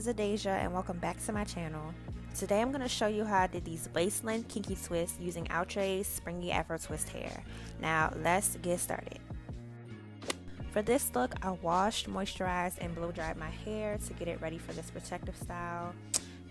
is Adaisha and welcome back to my channel. Today I'm going to show you how I did these waist-length kinky twists using Outre's Springy Afro twist hair. Now let's get started. For this look, I washed, moisturized, and blow dried my hair to get it ready for this protective style.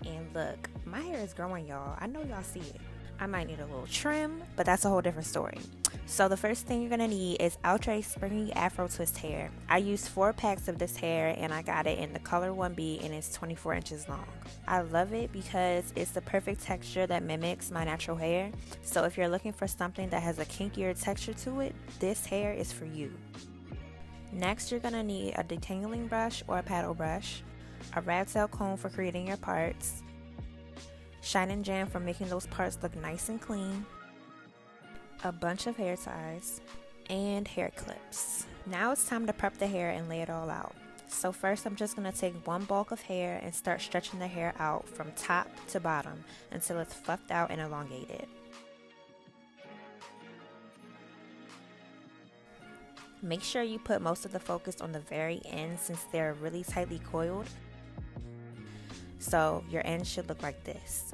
And look, my hair is growing, y'all. I know y'all see it. I might need a little trim, but that's a whole different story. So the first thing you're going to need is Outre Springy Afro Twist hair. I used 4 packs of this hair and I got it in the color 1B and it's 24 inches long. I love it because it's the perfect texture that mimics my natural hair. So if you're looking for something that has a kinkier texture to it, this hair is for you. Next, you're going to need a detangling brush or a paddle brush, a rat tail comb for creating your parts, shine and jam for making those parts look nice and clean, a bunch of hair ties, and hair clips. Now it's time to prep the hair and lay it all out. So first I'm just going to take one bulk of hair and start stretching the hair out from top to bottom until it's fluffed out and elongated. Make sure you put most of the focus on the very end since they're really tightly coiled. So your ends should look like this.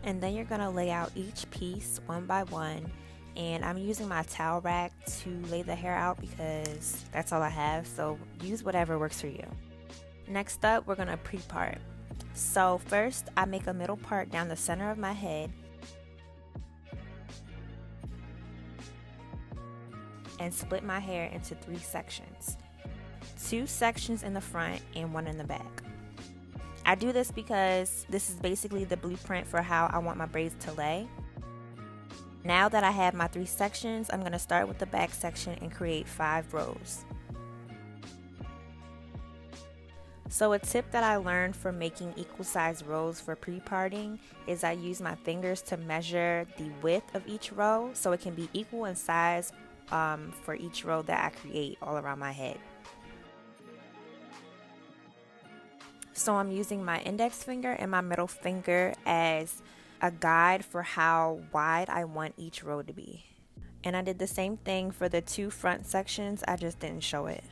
And then you're going to lay out each piece one by one, and I'm using my towel rack to lay the hair out because that's all I have, so use whatever works for you. Next up, we're going to pre-part. So first I make a middle part down the center of my head and split my hair into 3 sections. 2 sections in the front and 1 in the back. I do this because this is basically the blueprint for how I want my braids to lay. Now that I have my 3 sections, I'm going to start with the back section and create 5 rows. So a tip that I learned from making equal size rows for pre-parting is I use my fingers to measure the width of each row so it can be equal in size for each row that I create all around my head. So I'm using my index finger and my middle finger as a guide for how wide I want each row to be. And I did the same thing for the 2 front sections, I just didn't show it.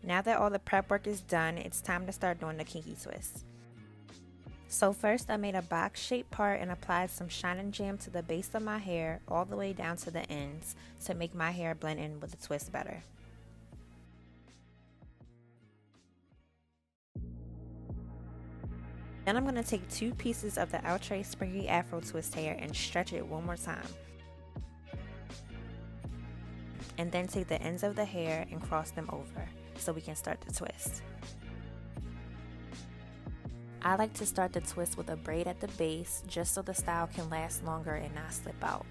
Now that all the prep work is done, it's time to start doing the kinky twists. So first I made a box shaped part and applied some shine and jam to the base of my hair all the way down to the ends to make my hair blend in with the twist better. Then I'm going to take 2 pieces of the Outre Springy Afro twist hair and stretch it one more time. And then take the ends of the hair and cross them over so we can start the twist. I like to start the twist with a braid at the base just so the style can last longer and not slip out.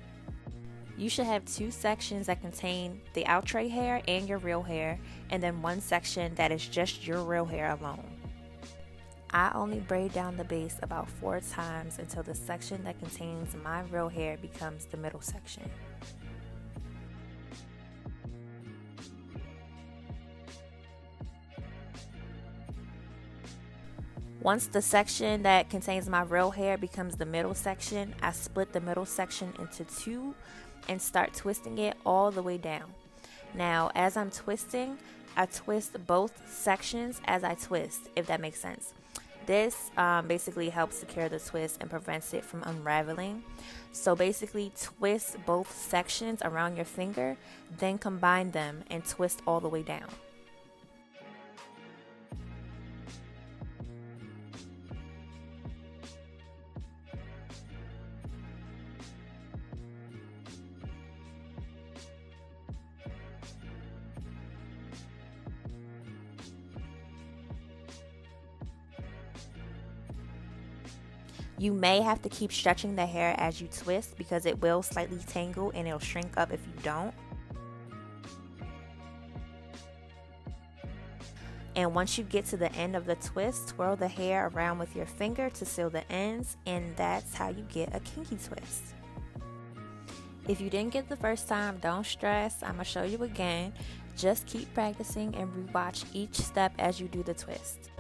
You should have 2 sections that contain the Outre hair and your real hair, and then 1 section that is just your real hair alone. I only braid down the base about 4 times until the section that contains my real hair becomes the middle section. Once the section that contains my real hair becomes the middle section, I split the middle section into 2 and start twisting it all the way down. Now, as I'm twisting, I twist both sections as I twist, if that makes sense. This basically helps secure the twist and prevents it from unraveling. So basically twist both sections around your finger, then combine them and twist all the way down. You may have to keep stretching the hair as you twist because it will slightly tangle and it'll shrink up if you don't. And once you get to the end of the twist, twirl the hair around with your finger to seal the ends, and that's how you get a kinky twist. If you didn't get the first time, don't stress. I'm going to show you again. Just keep practicing and rewatch each step as you do the twist.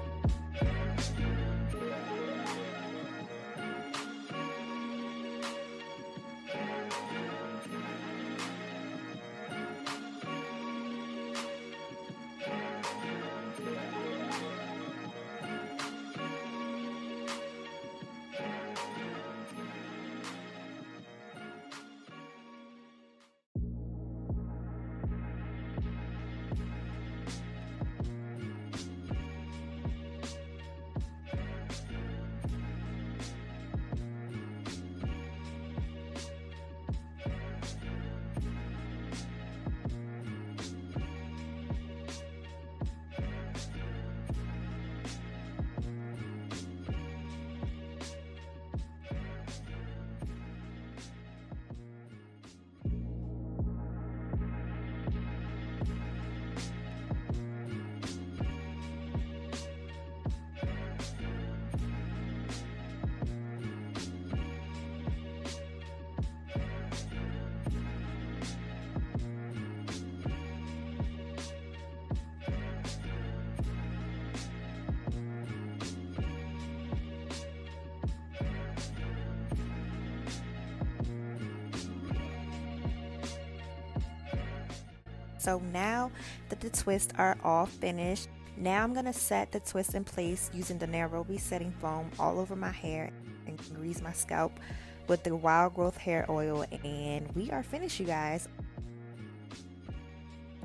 So now that the twists are all finished, now I'm going to set the twist in place using the Nairobi setting foam all over my hair and grease my scalp with the Wild Growth hair oil, and we are finished, you guys.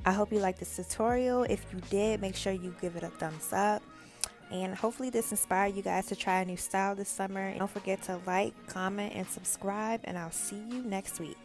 I hope you liked this tutorial. If you did, make sure you give it a thumbs up, and hopefully this inspired you guys to try a new style this summer. And don't forget to like, comment, and subscribe, and I'll see you next week.